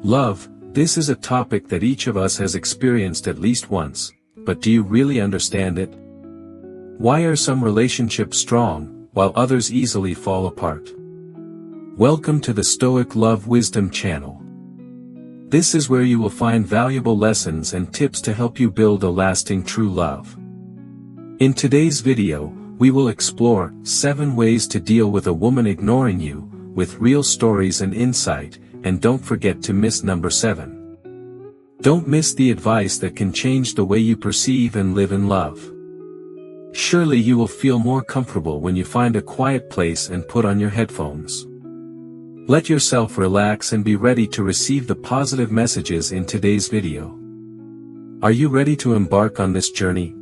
Love, this is a topic that each of us has experienced at least once, but do you really understand it? Why are some relationships strong, while others easily fall apart? Welcome to the Stoic Love Wisdom channel. This is where you will find valuable lessons and tips to help you build a lasting true love. In today's video, we will explore 7 ways to deal with a woman ignoring you, with real stories and insight, and don't forget to miss number 7. Don't miss the advice that can change the way you perceive and live in love. Surely you will feel more comfortable when you find a quiet place and put on your headphones. Let yourself relax and be ready to receive the positive messages in today's video. Are you ready to embark on this journey?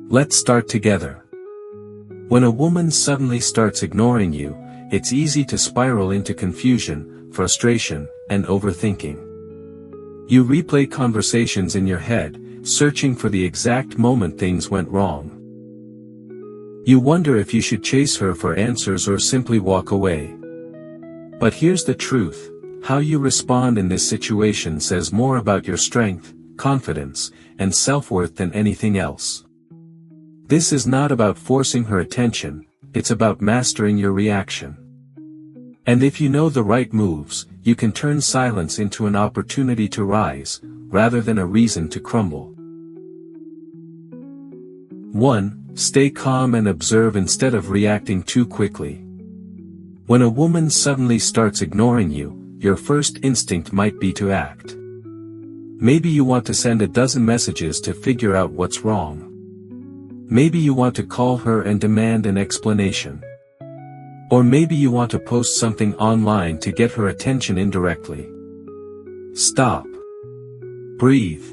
Let's start together. When a woman suddenly starts ignoring you, it's easy to spiral into confusion, frustration, and overthinking. You replay conversations in your head, searching for the exact moment things went wrong. You wonder if you should chase her for answers or simply walk away. But here's the truth: how you respond in this situation says more about your strength, confidence, and self-worth than anything else. This is not about forcing her attention, it's about mastering your reaction. And if you know the right moves, you can turn silence into an opportunity to rise, rather than a reason to crumble. 1. Stay calm and observe instead of reacting too quickly. When a woman suddenly starts ignoring you, your first instinct might be to act. Maybe you want to send a dozen messages to figure out what's wrong. Maybe you want to call her and demand an explanation. Or maybe you want to post something online to get her attention indirectly. Stop. Breathe.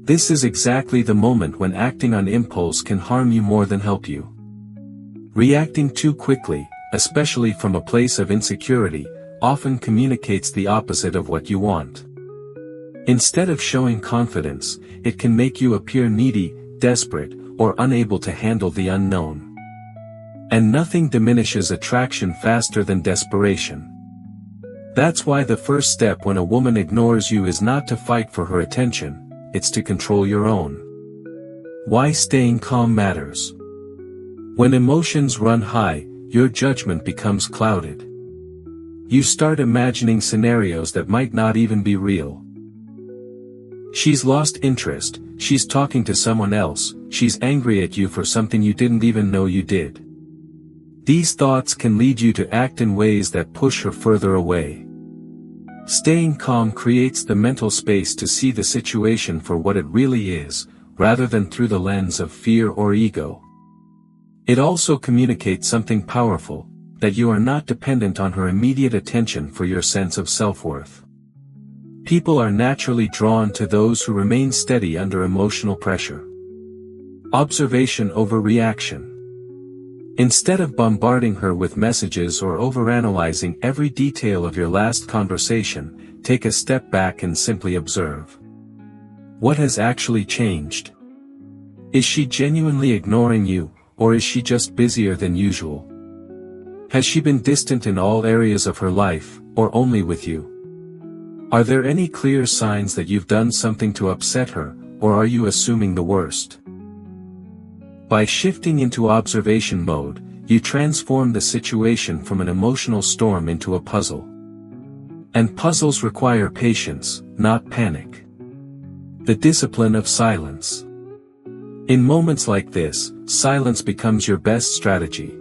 This is exactly the moment when acting on impulse can harm you more than help you. Reacting too quickly, especially from a place of insecurity, often communicates the opposite of what you want. Instead of showing confidence, it can make you appear needy, desperate, or unable to handle the unknown. And nothing diminishes attraction faster than desperation. That's why the first step when a woman ignores you is not to fight for her attention, it's to control your own. Why staying calm matters. When emotions run high, your judgment becomes clouded. You start imagining scenarios that might not even be real. She's lost interest, she's talking to someone else, she's angry at you for something you didn't even know you did. These thoughts can lead you to act in ways that push her further away. Staying calm creates the mental space to see the situation for what it really is, rather than through the lens of fear or ego. It also communicates something powerful, that you are not dependent on her immediate attention for your sense of self-worth. People are naturally drawn to those who remain steady under emotional pressure. Observation over reaction. Instead of bombarding her with messages or overanalyzing every detail of your last conversation, take a step back and simply observe. What has actually changed? Is she genuinely ignoring you, or is she just busier than usual? Has she been distant in all areas of her life, or only with you? Are there any clear signs that you've done something to upset her, or are you assuming the worst? By shifting into observation mode, you transform the situation from an emotional storm into a puzzle. And puzzles require patience, not panic. The discipline of silence. In moments like this, silence becomes your best strategy.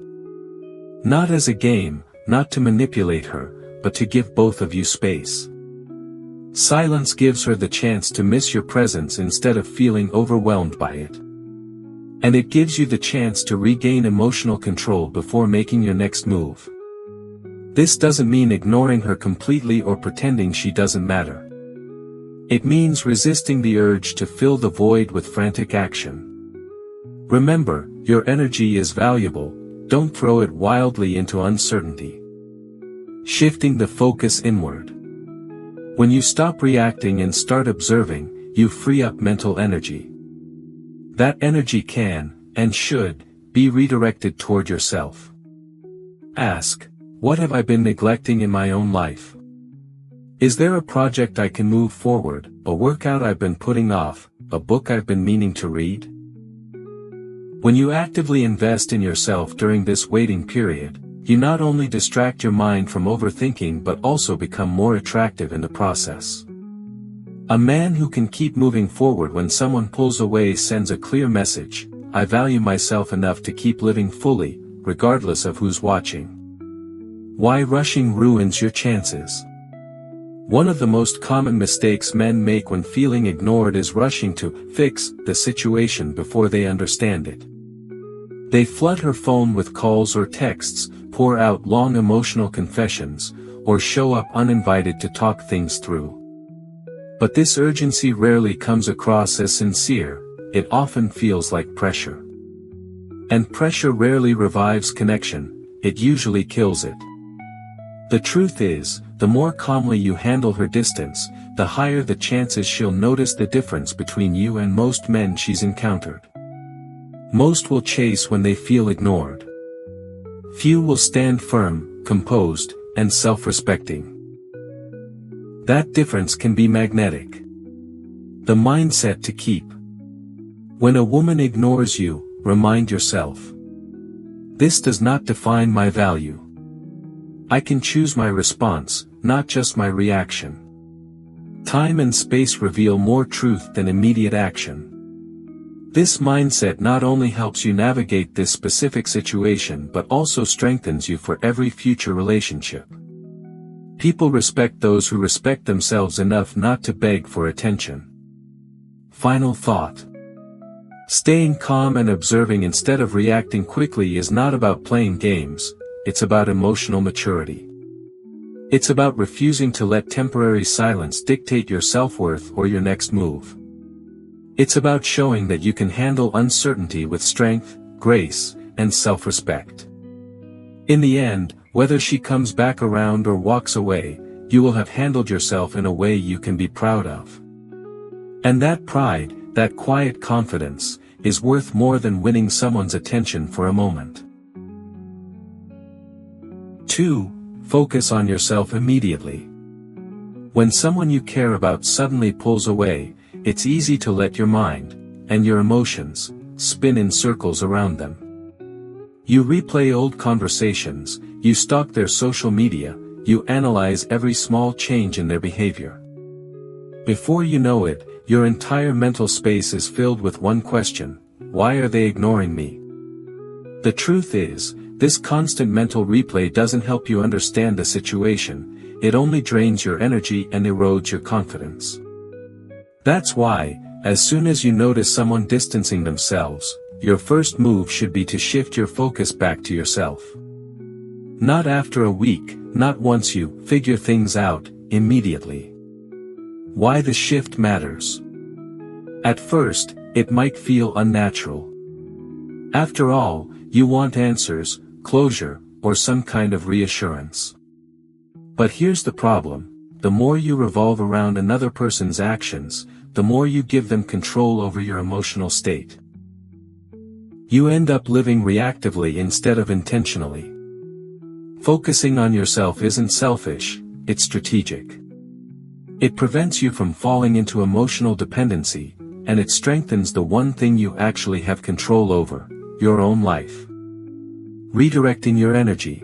Not as a game, not to manipulate her, but to give both of you space. Silence gives her the chance to miss your presence instead of feeling overwhelmed by it. And it gives you the chance to regain emotional control before making your next move. This doesn't mean ignoring her completely or pretending she doesn't matter. It means resisting the urge to fill the void with frantic action. Remember, your energy is valuable, don't throw it wildly into uncertainty. Shifting the focus inward. When you stop reacting and start observing, you free up mental energy. That energy can, and should, be redirected toward yourself. Ask, what have I been neglecting in my own life? Is there a project I can move forward, a workout I've been putting off, a book I've been meaning to read? When you actively invest in yourself during this waiting period, you not only distract your mind from overthinking but also become more attractive in the process. A man who can keep moving forward when someone pulls away sends a clear message: I value myself enough to keep living fully, regardless of who's watching. Why rushing ruins your chances. One of the most common mistakes men make when feeling ignored is rushing to fix the situation before they understand it. They flood her phone with calls or texts, pour out long emotional confessions, or show up uninvited to talk things through. But this urgency rarely comes across as sincere, it often feels like pressure. And pressure rarely revives connection, it usually kills it. The truth is, the more calmly you handle her distance, the higher the chances she'll notice the difference between you and most men she's encountered. Most will chase when they feel ignored. Few will stand firm, composed, and self-respecting. That difference can be magnetic. The mindset to keep. When a woman ignores you, remind yourself: this does not define my value. I can choose my response, not just my reaction. Time and space reveal more truth than immediate action. This mindset not only helps you navigate this specific situation but also strengthens you for every future relationship. People respect those who respect themselves enough not to beg for attention. Final thought. Staying calm and observing instead of reacting quickly is not about playing games, it's about emotional maturity. It's about refusing to let temporary silence dictate your self-worth or your next move. It's about showing that you can handle uncertainty with strength, grace, and self-respect. In the end, whether she comes back around or walks away, you will have handled yourself in a way you can be proud of. And that pride, that quiet confidence, is worth more than winning someone's attention for a moment. 2. Focus on yourself immediately. When someone you care about suddenly pulls away, it's easy to let your mind, and your emotions, spin in circles around them. You replay old conversations, you stalk their social media, you analyze every small change in their behavior. Before you know it, your entire mental space is filled with one question: why are they ignoring me? The truth is, this constant mental replay doesn't help you understand the situation, it only drains your energy and erodes your confidence. That's why, as soon as you notice someone distancing themselves, your first move should be to shift your focus back to yourself. Not after a week, not once you figure things out, immediately. Why the shift matters. At first, it might feel unnatural. After all, you want answers, closure, or some kind of reassurance. But here's the problem: the more you revolve around another person's actions, the more you give them control over your emotional state. You end up living reactively instead of intentionally. Focusing on yourself isn't selfish, it's strategic. It prevents you from falling into emotional dependency, and it strengthens the one thing you actually have control over: your own life. Redirecting your energy.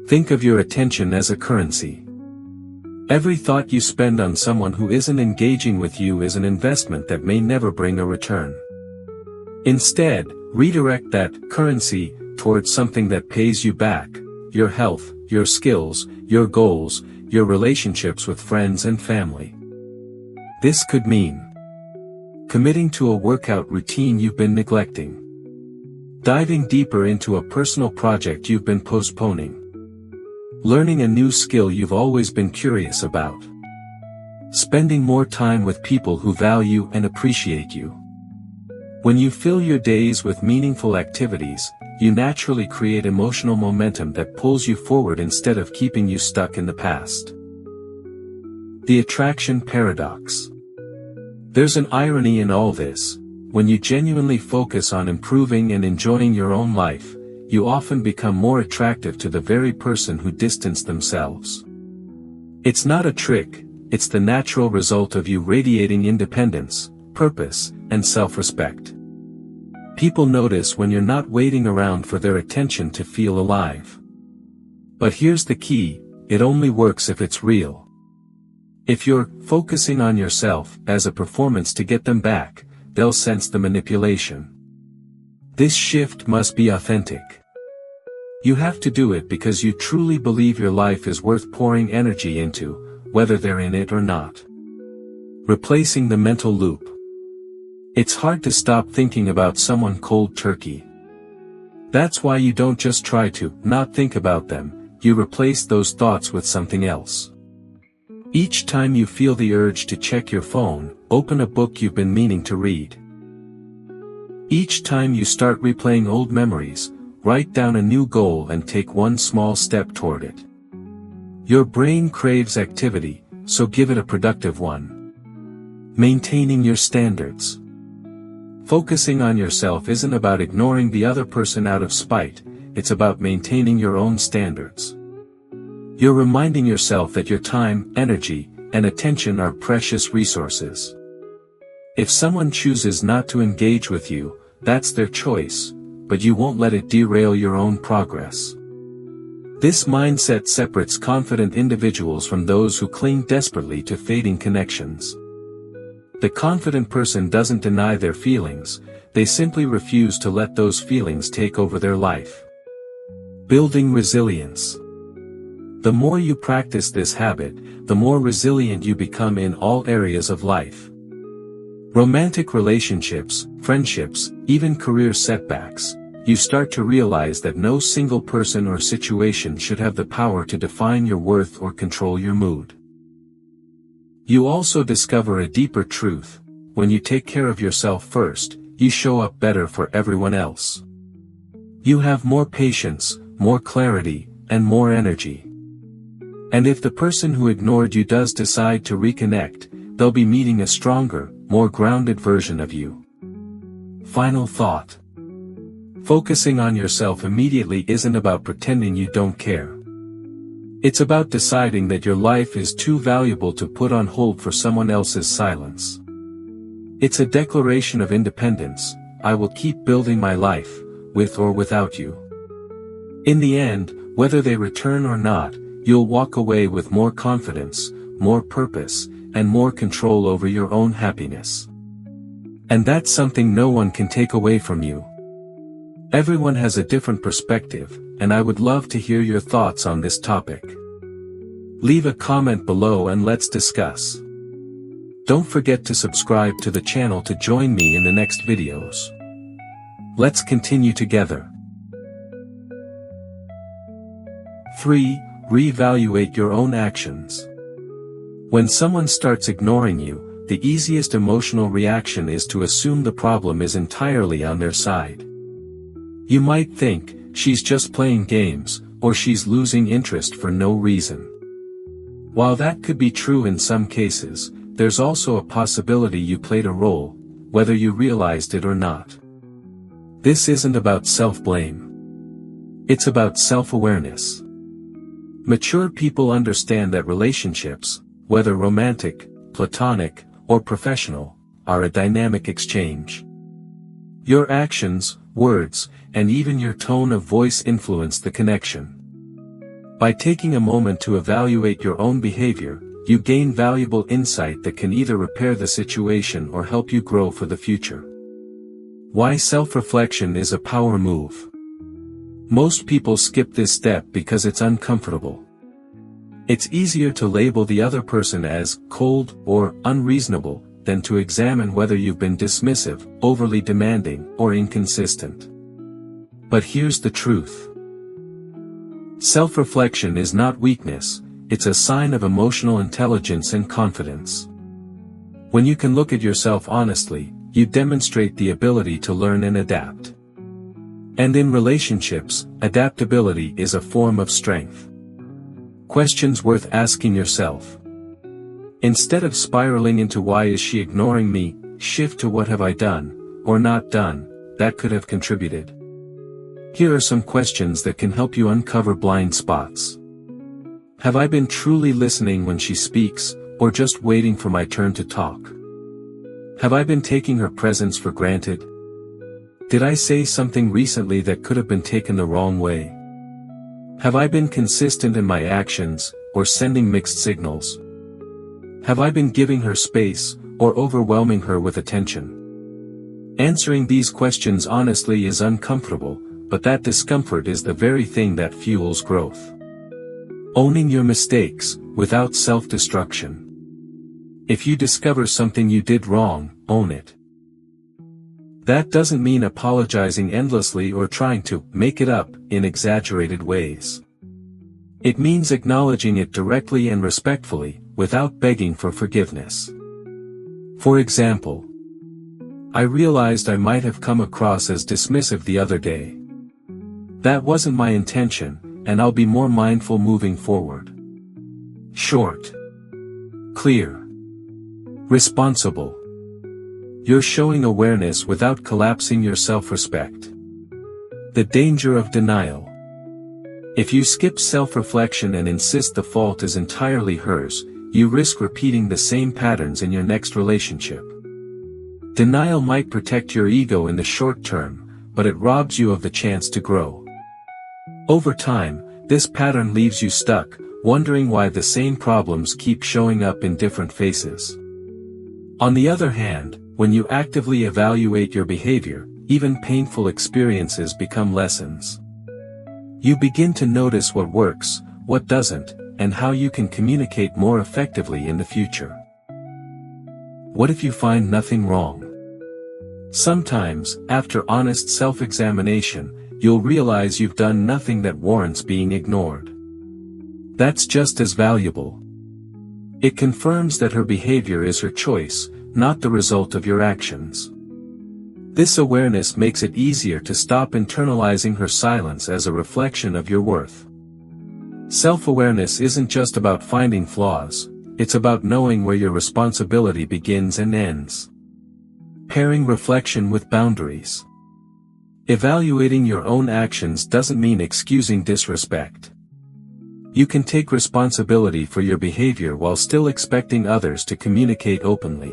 Think of your attention as a currency. Every thought you spend on someone who isn't engaging with you is an investment that may never bring a return. Instead, redirect that currency towards something that pays you back: your health, your skills, your goals, your relationships with friends and family. This could mean committing to a workout routine you've been neglecting. Diving deeper into a personal project you've been postponing. Learning a new skill you've always been curious about. Spending more time with people who value and appreciate you. When you fill your days with meaningful activities, you naturally create emotional momentum that pulls you forward instead of keeping you stuck in the past. The attraction paradox. There's an irony in all this. When you genuinely focus on improving and enjoying your own life, you often become more attractive to the very person who distanced themselves. It's not a trick, it's the natural result of you radiating independence, purpose, and self-respect. People notice when you're not waiting around for their attention to feel alive. But here's the key, it only works if it's real. If you're focusing on yourself as a performance to get them back, they'll sense the manipulation. This shift must be authentic. You have to do it because you truly believe your life is worth pouring energy into, whether they're in it or not. Replacing the mental loop. It's hard to stop thinking about someone cold turkey. That's why you don't just try to not think about them, you replace those thoughts with something else. Each time you feel the urge to check your phone, open a book you've been meaning to read. Each time you start replaying old memories, write down a new goal and take one small step toward it. Your brain craves activity, so give it a productive one. Maintaining your standards. Focusing on yourself isn't about ignoring the other person out of spite, it's about maintaining your own standards. You're reminding yourself that your time, energy, and attention are precious resources. If someone chooses not to engage with you, that's their choice, but you won't let it derail your own progress. This mindset separates confident individuals from those who cling desperately to fading connections. The confident person doesn't deny their feelings, they simply refuse to let those feelings take over their life. Building resilience. The more you practice this habit, the more resilient you become in all areas of life. Romantic relationships, friendships, even career setbacks, you start to realize that no single person or situation should have the power to define your worth or control your mood. You also discover a deeper truth: when you take care of yourself first, you show up better for everyone else. You have more patience, more clarity, and more energy. And if the person who ignored you does decide to reconnect, they'll be meeting a stronger, more grounded version of you. Final thought. Focusing on yourself immediately isn't about pretending you don't care. It's about deciding that your life is too valuable to put on hold for someone else's silence. It's a declaration of independence: I will keep building my life, with or without you. In the end, whether they return or not, you'll walk away with more confidence, more purpose, and more control over your own happiness. And that's something no one can take away from you. Everyone has a different perspective, and I would love to hear your thoughts on this topic. Leave a comment below and let's discuss. Don't forget to subscribe to the channel to join me in the next videos. Let's continue together. 3. Reevaluate your own actions. When someone starts ignoring you, the easiest emotional reaction is to assume the problem is entirely on their side. You might think, she's just playing games, or she's losing interest for no reason. While that could be true in some cases, there's also a possibility you played a role, whether you realized it or not. This isn't about self-blame. It's about self-awareness. Mature people understand that relationships, whether romantic, platonic, or professional, are a dynamic exchange. Your actions, words, and even your tone of voice influence the connection. By taking a moment to evaluate your own behavior, you gain valuable insight that can either repair the situation or help you grow for the future. Why self-reflection is a power move. Most people skip this step because it's uncomfortable. It's easier to label the other person as cold or unreasonable than to examine whether you've been dismissive, overly demanding, or inconsistent. But here's the truth. Self-reflection is not weakness, it's a sign of emotional intelligence and confidence. When you can look at yourself honestly, you demonstrate the ability to learn and adapt. And in relationships, adaptability is a form of strength. Questions worth asking yourself. Instead of spiraling into "why is she ignoring me," shift to "what have I done, or not done, that could have contributed?" Here are some questions that can help you uncover blind spots. Have I been truly listening when she speaks, or just waiting for my turn to talk? Have I been taking her presence for granted? Did I say something recently that could have been taken the wrong way? Have I been consistent in my actions, or sending mixed signals? Have I been giving her space, or overwhelming her with attention? Answering these questions honestly is uncomfortable, but that discomfort is the very thing that fuels growth. Owning your mistakes, without self-destruction. If you discover something you did wrong, own it. That doesn't mean apologizing endlessly or trying to make it up in exaggerated ways. It means acknowledging it directly and respectfully, without begging for forgiveness. For example, I realized I might have come across as dismissive the other day. That wasn't my intention, and I'll be more mindful moving forward. Short. Clear. Responsible. You're showing awareness without collapsing your self-respect. The danger of denial. If you skip self-reflection and insist the fault is entirely hers, you risk repeating the same patterns in your next relationship. Denial might protect your ego in the short term, but it robs you of the chance to grow. Over time, this pattern leaves you stuck, wondering why the same problems keep showing up in different faces. On the other hand, when you actively evaluate your behavior, even painful experiences become lessons. You begin to notice what works, what doesn't, and how you can communicate more effectively in the future. What if you find nothing wrong? Sometimes, after honest self-examination, you'll realize you've done nothing that warrants being ignored. That's just as valuable. It confirms that her behavior is her choice, not the result of your actions. This awareness makes it easier to stop internalizing her silence as a reflection of your worth. Self-awareness isn't just about finding flaws, it's about knowing where your responsibility begins and ends. Pairing reflection with boundaries. Evaluating your own actions doesn't mean excusing disrespect. You can take responsibility for your behavior while still expecting others to communicate openly.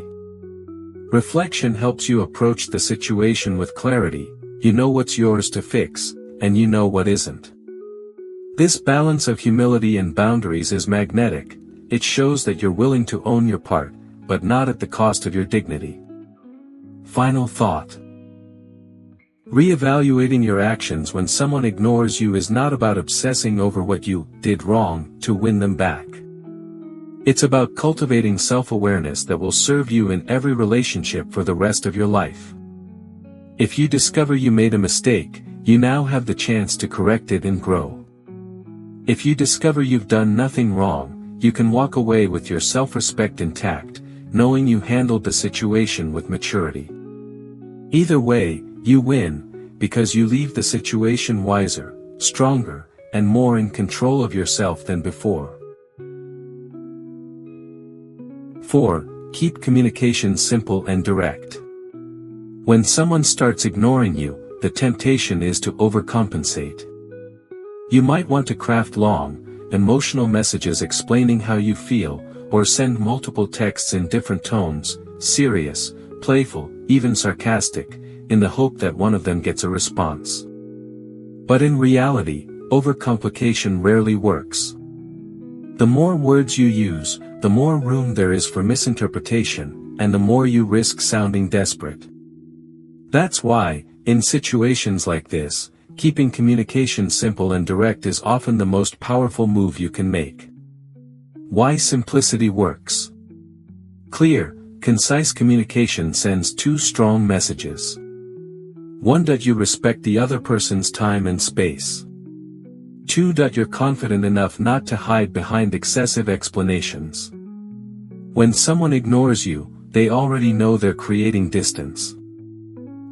Reflection helps you approach the situation with clarity. You know what's yours to fix, and you know what isn't. This balance of humility and boundaries is magnetic. It shows that you're willing to own your part, but not at the cost of your dignity. Final thought. Reevaluating your actions when someone ignores you is not about obsessing over what you did wrong to win them back. It's about cultivating self-awareness that will serve you in every relationship for the rest of your life. If you discover you made a mistake, you now have the chance to correct it and grow. If you discover you've done nothing wrong, you can walk away with your self-respect intact, knowing you handled the situation with maturity. Either way, you win, because you leave the situation wiser, stronger, and more in control of yourself than before. 4. Keep communication simple and direct. When someone starts ignoring you, the temptation is to overcompensate. You might want to craft long, emotional messages explaining how you feel, or send multiple texts in different tones, serious, playful, even sarcastic, in the hope that one of them gets a response. But in reality, overcomplication rarely works. The more words you use, the more room there is for misinterpretation, and the more you risk sounding desperate. That's why, in situations like this, keeping communication simple and direct is often the most powerful move you can make. Why simplicity works. Clear, concise communication sends two strong messages. 1. You respect the other person's time and space. 2. You're confident enough not to hide behind excessive explanations. When someone ignores you, they already know they're creating distance.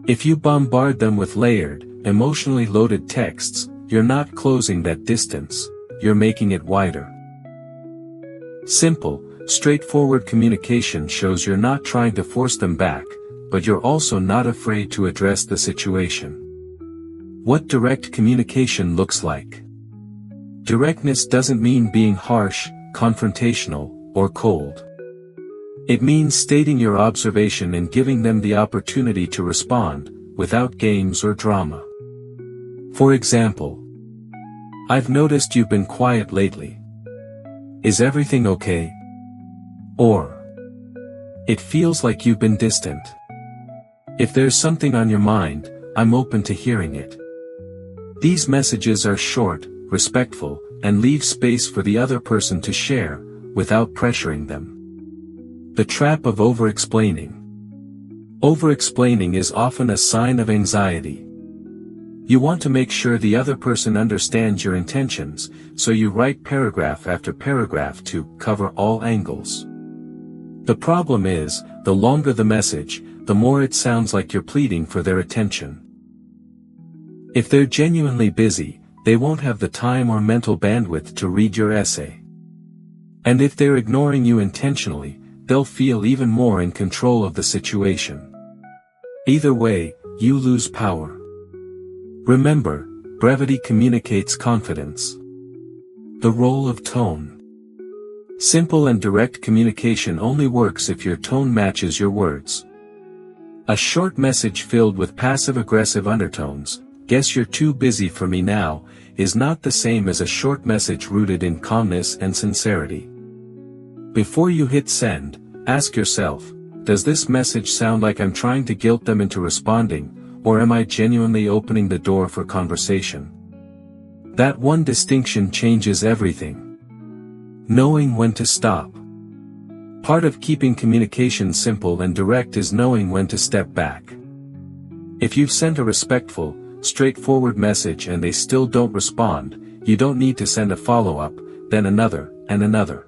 If you bombard them with layered, emotionally loaded texts, you're not closing that distance, you're making it wider. Simple, straightforward communication shows you're not trying to force them back, but you're also not afraid to address the situation. What direct communication looks like. Directness doesn't mean being harsh, confrontational, or cold. It means stating your observation and giving them the opportunity to respond, without games or drama. For example, "I've noticed you've been quiet lately. Is everything okay?" Or, "It feels like you've been distant. If there's something on your mind, I'm open to hearing it." These messages are short, respectful, and leave space for the other person to share, without pressuring them. The trap of over-explaining. Over-explaining is often a sign of anxiety. You want to make sure the other person understands your intentions, so you write paragraph after paragraph to cover all angles. The problem is, the longer the message, the more it sounds like you're pleading for their attention. If they're genuinely busy, they won't have the time or mental bandwidth to read your essay. And if they're ignoring you intentionally, they'll feel even more in control of the situation. Either way, you lose power. Remember, brevity communicates confidence. The role of tone. Simple and direct communication only works if your tone matches your words. A short message filled with passive-aggressive undertones, "Guess you're too busy for me now," is not the same as a short message rooted in calmness and sincerity. Before you hit send, ask yourself, does this message sound like I'm trying to guilt them into responding, or am I genuinely opening the door for conversation? That one distinction changes everything. Knowing when to stop. Part of keeping communication simple and direct is knowing when to step back. If you've sent a respectful, straightforward message and they still don't respond, you don't need to send a follow-up, then another, and another.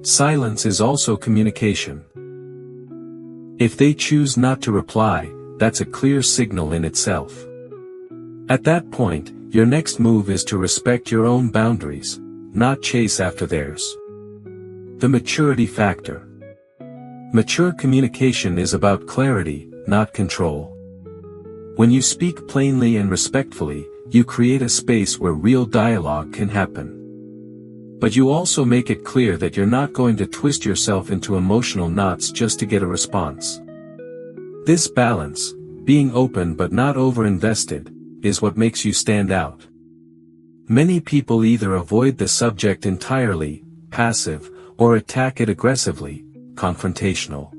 Silence is also communication. If they choose not to reply, that's a clear signal in itself. At that point, your next move is to respect your own boundaries, not chase after theirs. The maturity factor. Mature communication is about clarity, not control. When you speak plainly and respectfully, you create a space where real dialogue can happen. But you also make it clear that you're not going to twist yourself into emotional knots just to get a response. This balance, being open but not over-invested, is what makes you stand out. Many people either avoid the subject entirely, passive, or attack it aggressively, confrontational.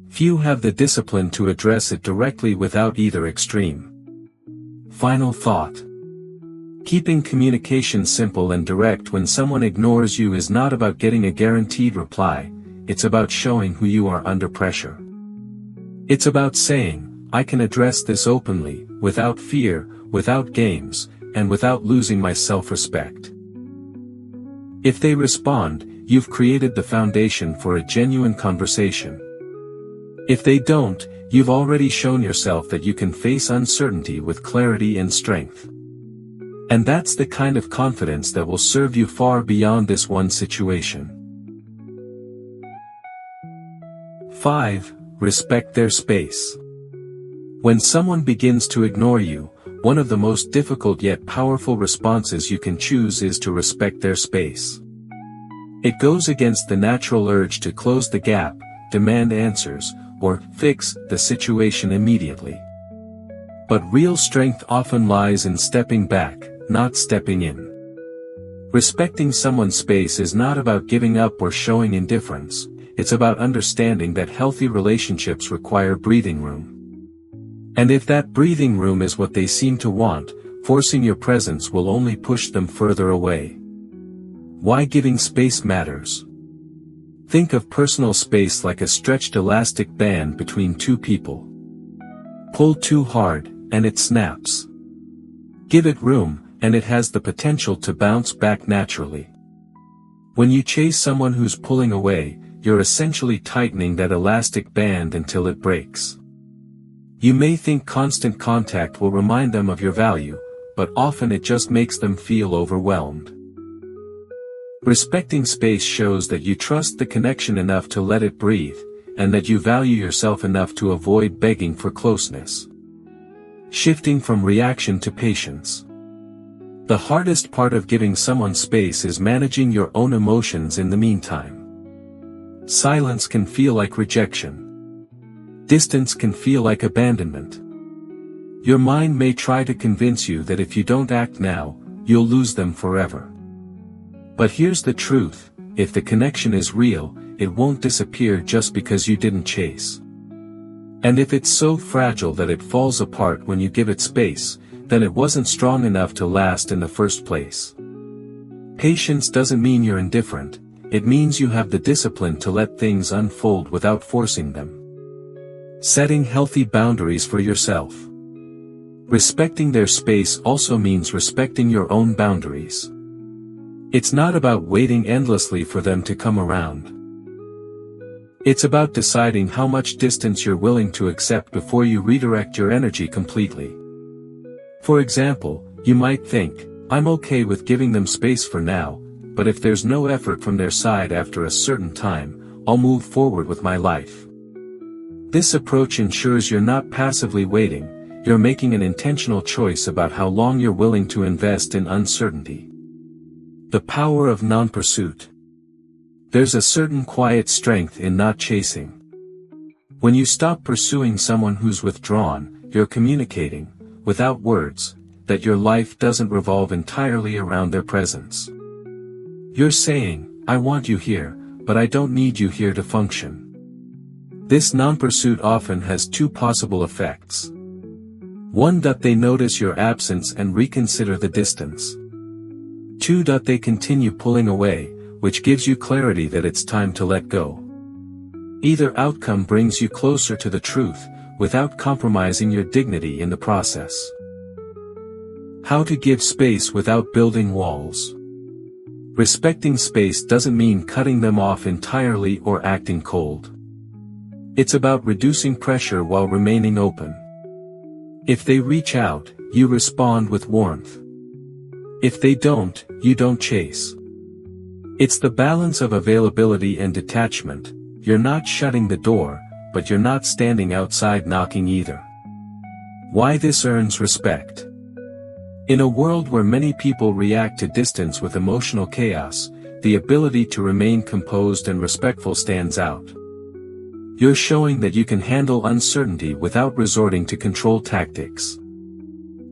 Few have the discipline to address it directly without either extreme. Final thought. Keeping communication simple and direct when someone ignores you is not about getting a guaranteed reply, it's about showing who you are under pressure. It's about saying, "I can address this openly, without fear, without games, and without losing my self-respect." If they respond, you've created the foundation for a genuine conversation. If they don't, you've already shown yourself that you can face uncertainty with clarity and strength. And that's the kind of confidence that will serve you far beyond this one situation. 5. Respect their space. When someone begins to ignore you, one of the most difficult yet powerful responses you can choose is to respect their space. It goes against the natural urge to close the gap, demand answers, or fix the situation immediately. But real strength often lies in stepping back, not stepping in. Respecting someone's space is not about giving up or showing indifference, it's about understanding that healthy relationships require breathing room. And if that breathing room is what they seem to want, forcing your presence will only push them further away. Why giving space matters. Think of personal space like a stretched elastic band between two people. Pull too hard, and it snaps. Give it room, and it has the potential to bounce back naturally. When you chase someone who's pulling away, you're essentially tightening that elastic band until it breaks. You may think constant contact will remind them of your value, but often it just makes them feel overwhelmed. Respecting space shows that you trust the connection enough to let it breathe, and that you value yourself enough to avoid begging for closeness. Shifting from reaction to patience. The hardest part of giving someone space is managing your own emotions in the meantime. Silence can feel like rejection. Distance can feel like abandonment. Your mind may try to convince you that if you don't act now, you'll lose them forever. But here's the truth: if the connection is real, it won't disappear just because you didn't chase. And if it's so fragile that it falls apart when you give it space, then it wasn't strong enough to last in the first place. Patience doesn't mean you're indifferent, it means you have the discipline to let things unfold without forcing them. Setting healthy boundaries for yourself. Respecting their space also means respecting your own boundaries. It's not about waiting endlessly for them to come around. It's about deciding how much distance you're willing to accept before you redirect your energy completely. For example, you might think, I'm okay with giving them space for now, but if there's no effort from their side after a certain time, I'll move forward with my life. This approach ensures you're not passively waiting, you're making an intentional choice about how long you're willing to invest in uncertainty. The power of non-pursuit. There's a certain quiet strength in not chasing. When you stop pursuing someone who's withdrawn, you're communicating, without words, that your life doesn't revolve entirely around their presence. You're saying, I want you here, but I don't need you here to function. This non-pursuit often has two possible effects. One, that they notice your absence and reconsider the distance. Two, that they continue pulling away, which gives you clarity that it's time to let go. Either outcome brings you closer to the truth, without compromising your dignity in the process. How to give space without building walls. Respecting space doesn't mean cutting them off entirely or acting cold. It's about reducing pressure while remaining open. If they reach out, you respond with warmth. If they don't, you don't chase. It's the balance of availability and detachment. You're not shutting the door, but you're not standing outside knocking either. Why this earns respect. In a world where many people react to distance with emotional chaos, the ability to remain composed and respectful stands out. You're showing that you can handle uncertainty without resorting to control tactics.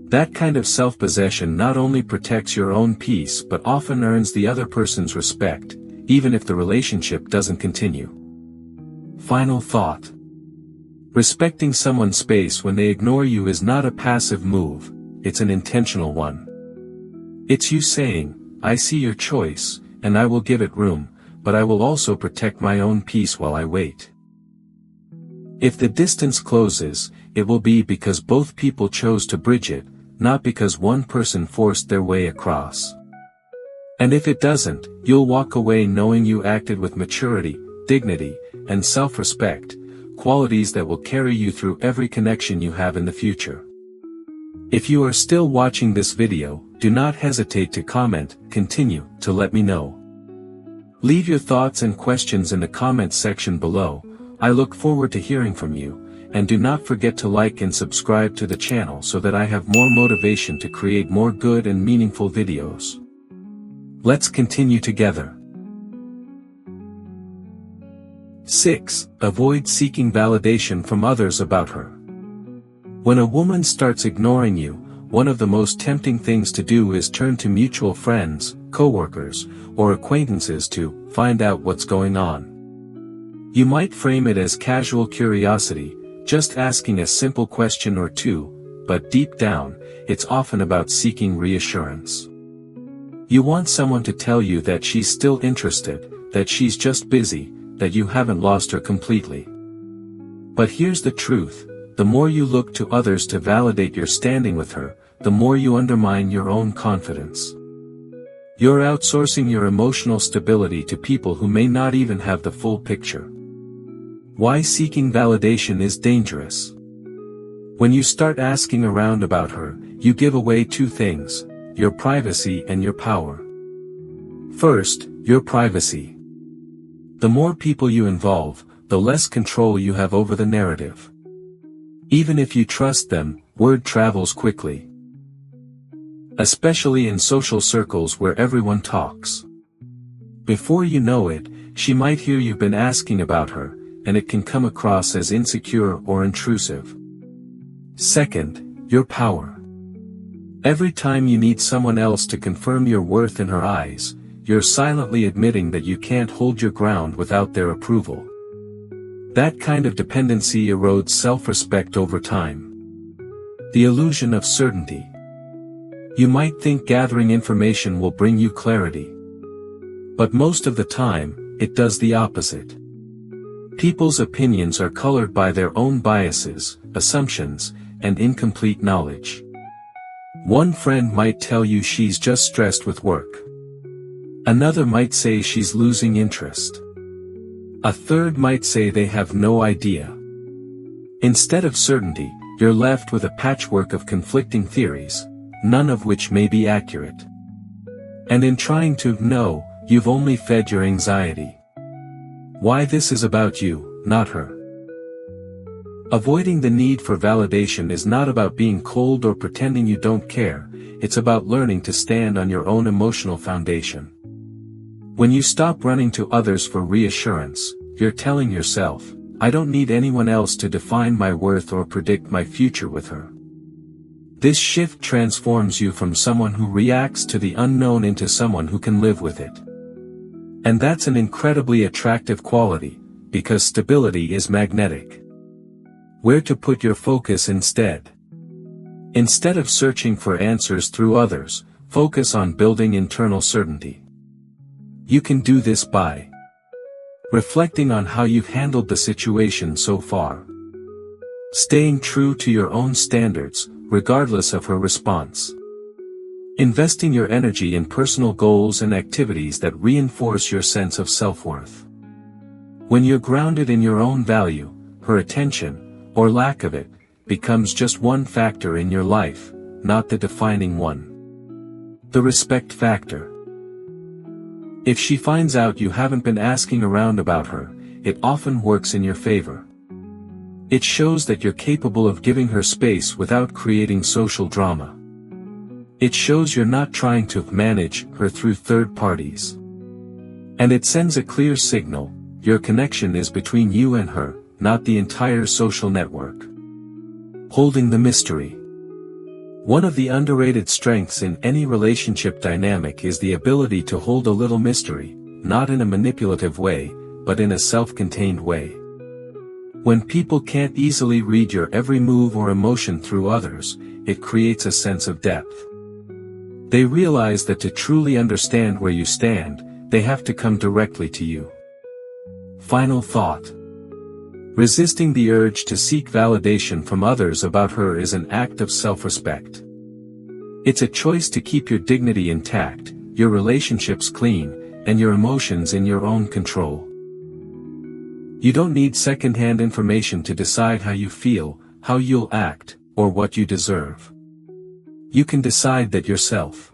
That kind of self-possession not only protects your own peace but often earns the other person's respect, even if the relationship doesn't continue. Final thought. Respecting someone's space when they ignore you is not a passive move, it's an intentional one. It's you saying, I see your choice, and I will give it room, but I will also protect my own peace while I wait. If the distance closes, it will be because both people chose to bridge it, not because one person forced their way across. And if it doesn't, you'll walk away knowing you acted with maturity, dignity, and self-respect, qualities that will carry you through every connection you have in the future. If you are still watching this video, do not hesitate to comment, continue, to let me know. Leave your thoughts and questions in the comments section below. I look forward to hearing from you, and do not forget to like and subscribe to the channel so that I have more motivation to create more good and meaningful videos. Let's continue together. 6. Avoid seeking validation from others about her. When a woman starts ignoring you, one of the most tempting things to do is turn to mutual friends, coworkers, or acquaintances to find out what's going on. You might frame it as casual curiosity, just asking a simple question or two, but deep down, it's often about seeking reassurance. You want someone to tell you that she's still interested, that she's just busy, that you haven't lost her completely. But here's the truth, the more you look to others to validate your standing with her, the more you undermine your own confidence. You're outsourcing your emotional stability to people who may not even have the full picture. Why seeking validation is dangerous. When you start asking around about her, you give away two things, your privacy and your power. First, your privacy. The more people you involve, the less control you have over the narrative. Even if you trust them, word travels quickly. especially in social circles where everyone talks. Before you know it, she might hear you've been asking about her, and it can come across as insecure or intrusive. Second, your power. Every time you need someone else to confirm your worth in her eyes, you're silently admitting that you can't hold your ground without their approval. That kind of dependency erodes self-respect over time. The illusion of certainty. You might think gathering information will bring you clarity. But most of the time, it does the opposite. People's opinions are colored by their own biases, assumptions, and incomplete knowledge. One friend might tell you she's just stressed with work. Another might say she's losing interest. A third might say they have no idea. Instead of certainty, you're left with a patchwork of conflicting theories, none of which may be accurate. And in trying to know, you've only fed your anxiety. Why this is about you, not her. Avoiding the need for validation is not about being cold or pretending you don't care, it's about learning to stand on your own emotional foundation. When you stop running to others for reassurance, you're telling yourself, I don't need anyone else to define my worth or predict my future with her. This shift transforms you from someone who reacts to the unknown into someone who can live with it. And that's an incredibly attractive quality, because stability is magnetic. Where to put your focus instead? Instead of searching for answers through others, focus on building internal certainty. You can do this by reflecting on how you've handled the situation so far. Staying true to your own standards, regardless of her response. Investing your energy in personal goals and activities that reinforce your sense of self-worth. When you're grounded in your own value, her attention, or lack of it, becomes just one factor in your life, not the defining one. The respect factor. If she finds out you haven't been asking around about her, it often works in your favor. It shows that you're capable of giving her space without creating social drama. It shows you're not trying to manage her through third parties. And it sends a clear signal, your connection is between you and her, not the entire social network. Holding the mystery. One of the underrated strengths in any relationship dynamic is the ability to hold a little mystery, not in a manipulative way, but in a self-contained way. When people can't easily read your every move or emotion through others, it creates a sense of depth. They realize that to truly understand where you stand, they have to come directly to you. Final thought. Resisting the urge to seek validation from others about her is an act of self-respect. It's a choice to keep your dignity intact, your relationships clean, and your emotions in your own control. You don't need second-hand information to decide how you feel, how you'll act, or what you deserve. You can decide that yourself.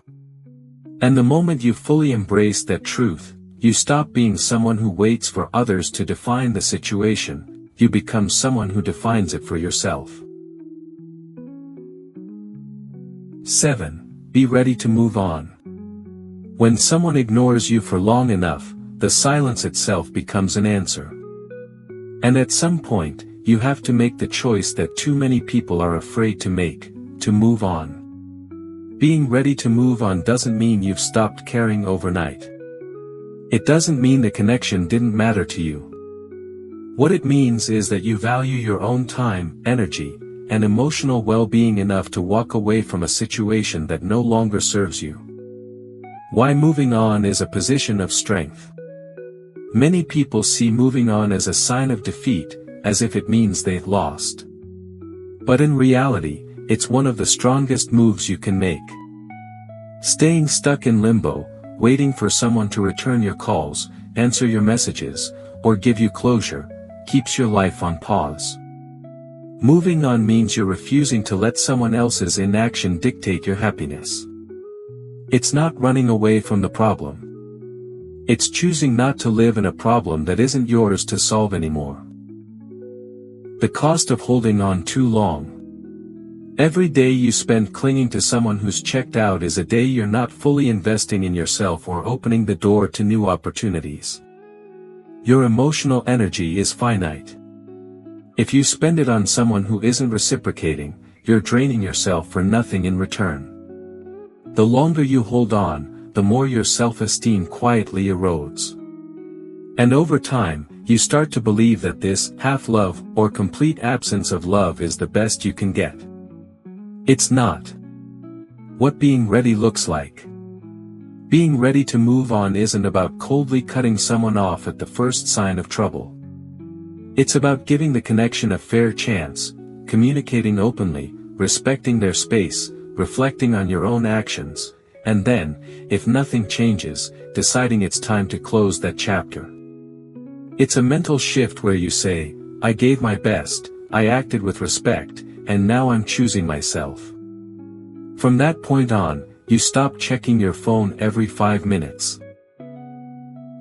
And the moment you fully embrace that truth, you stop being someone who waits for others to define the situation. You become someone who defines it for yourself. 7. Be ready to move on. When someone ignores you for long enough, the silence itself becomes an answer. And at some point, you have to make the choice that too many people are afraid to make, to move on. Being ready to move on doesn't mean you've stopped caring overnight. It doesn't mean the connection didn't matter to you. What it means is that you value your own time, energy, and emotional well-being enough to walk away from a situation that no longer serves you. Why moving on is a position of strength. Many people see moving on as a sign of defeat, as if it means they've lost. But in reality, it's one of the strongest moves you can make. Staying stuck in limbo, waiting for someone to return your calls, answer your messages, or give you closure, keeps your life on pause. Moving on means you're refusing to let someone else's inaction dictate your happiness. It's not running away from the problem. It's choosing not to live in a problem that isn't yours to solve anymore. The cost of holding on too long. Every day you spend clinging to someone who's checked out is a day you're not fully investing in yourself or opening the door to new opportunities. Your emotional energy is finite. If you spend it on someone who isn't reciprocating, you're draining yourself for nothing in return. The longer you hold on, the more your self-esteem quietly erodes. And over time, you start to believe that this half-love or complete absence of love is the best you can get. It's not. What being ready looks like. Being ready to move on isn't about coldly cutting someone off at the first sign of trouble. It's about giving the connection a fair chance, communicating openly, respecting their space, reflecting on your own actions, and then, if nothing changes, deciding it's time to close that chapter. It's a mental shift where you say, I gave my best, I acted with respect, and now I'm choosing myself. From that point on, you stop checking your phone every 5 minutes.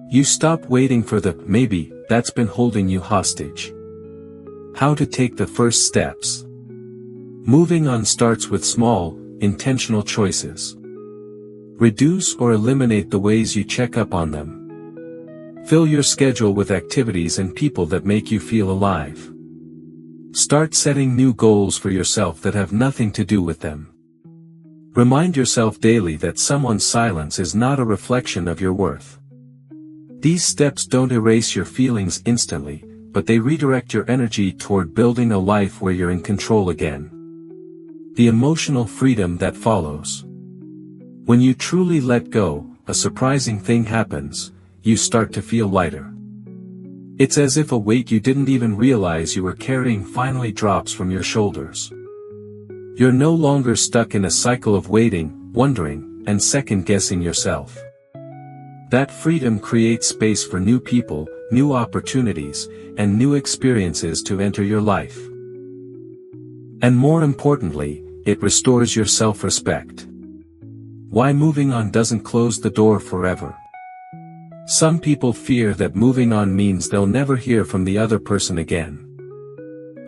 You stop waiting for the maybe that's been holding you hostage. How to take the first steps. Moving on starts with small, intentional choices. Reduce or eliminate the ways you check up on them. Fill your schedule with activities and people that make you feel alive. Start setting new goals for yourself that have nothing to do with them. Remind yourself daily that someone's silence is not a reflection of your worth. These steps don't erase your feelings instantly, but they redirect your energy toward building a life where you're in control again. The emotional freedom that follows. When you truly let go, a surprising thing happens, you start to feel lighter. It's as if a weight you didn't even realize you were carrying finally drops from your shoulders. You're no longer stuck in a cycle of waiting, wondering, and second-guessing yourself. That freedom creates space for new people, new opportunities, and new experiences to enter your life. And more importantly, it restores your self-respect. Why moving on doesn't close the door forever. Some people fear that moving on means they'll never hear from the other person again.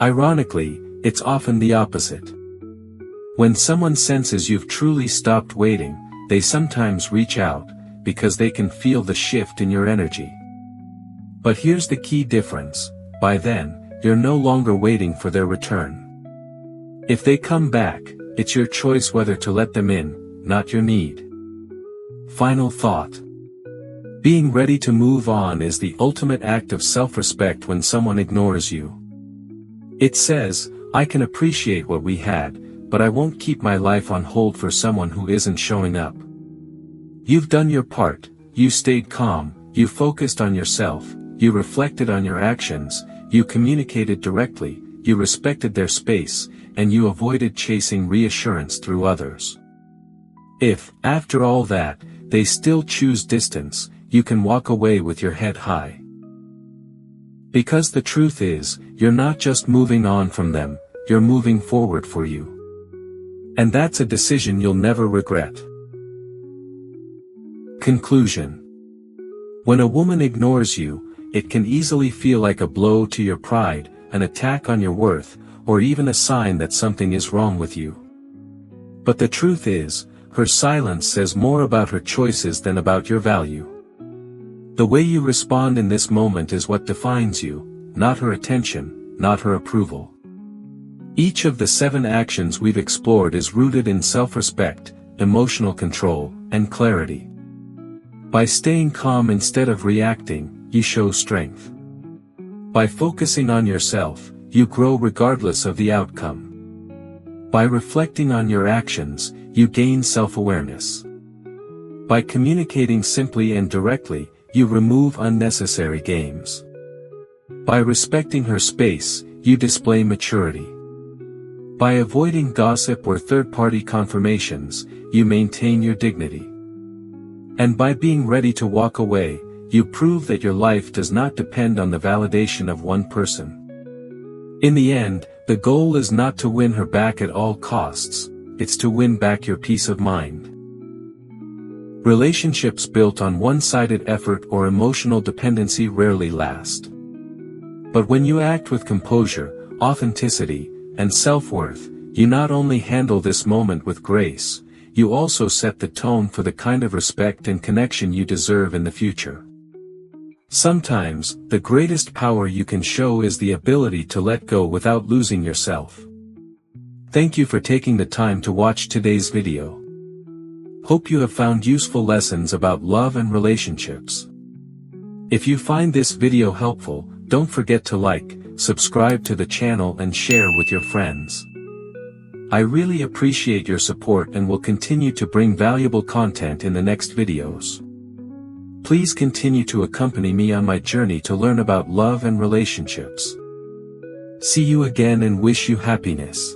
Ironically, it's often the opposite. When someone senses you've truly stopped waiting, they sometimes reach out, because they can feel the shift in your energy. But here's the key difference: by then, you're no longer waiting for their return. If they come back, it's your choice whether to let them in, not your need. Final thought. Being ready to move on is the ultimate act of self-respect when someone ignores you. It says, I can appreciate what we had, but I won't keep my life on hold for someone who isn't showing up. You've done your part, you stayed calm, you focused on yourself, you reflected on your actions, you communicated directly, you respected their space, and you avoided chasing reassurance through others. If, after all that, they still choose distance, you can walk away with your head high. Because the truth is, you're not just moving on from them, you're moving forward for you. And that's a decision you'll never regret. Conclusion. When a woman ignores you, it can easily feel like a blow to your pride, an attack on your worth, or even a sign that something is wrong with you. But the truth is, her silence says more about her choices than about your value. The way you respond in this moment is what defines you, not her attention, not her approval. Each of the 7 actions we've explored is rooted in self-respect, emotional control, and clarity. By staying calm instead of reacting, you show strength. By focusing on yourself, you grow regardless of the outcome. By reflecting on your actions, you gain self-awareness. By communicating simply and directly, you remove unnecessary games. By respecting her space, you display maturity. By avoiding gossip or third-party confirmations, you maintain your dignity. And by being ready to walk away, you prove that your life does not depend on the validation of one person. In the end, the goal is not to win her back at all costs, it's to win back your peace of mind. Relationships built on one-sided effort or emotional dependency rarely last. But when you act with composure, authenticity, and self-worth, you not only handle this moment with grace, you also set the tone for the kind of respect and connection you deserve in the future. Sometimes, the greatest power you can show is the ability to let go without losing yourself. Thank you for taking the time to watch today's video. Hope you have found useful lessons about love and relationships. If you find this video helpful, don't forget to like, subscribe to the channel and share with your friends. I really appreciate your support and will continue to bring valuable content in the next videos. Please continue to accompany me on my journey to learn about love and relationships. See you again and wish you happiness.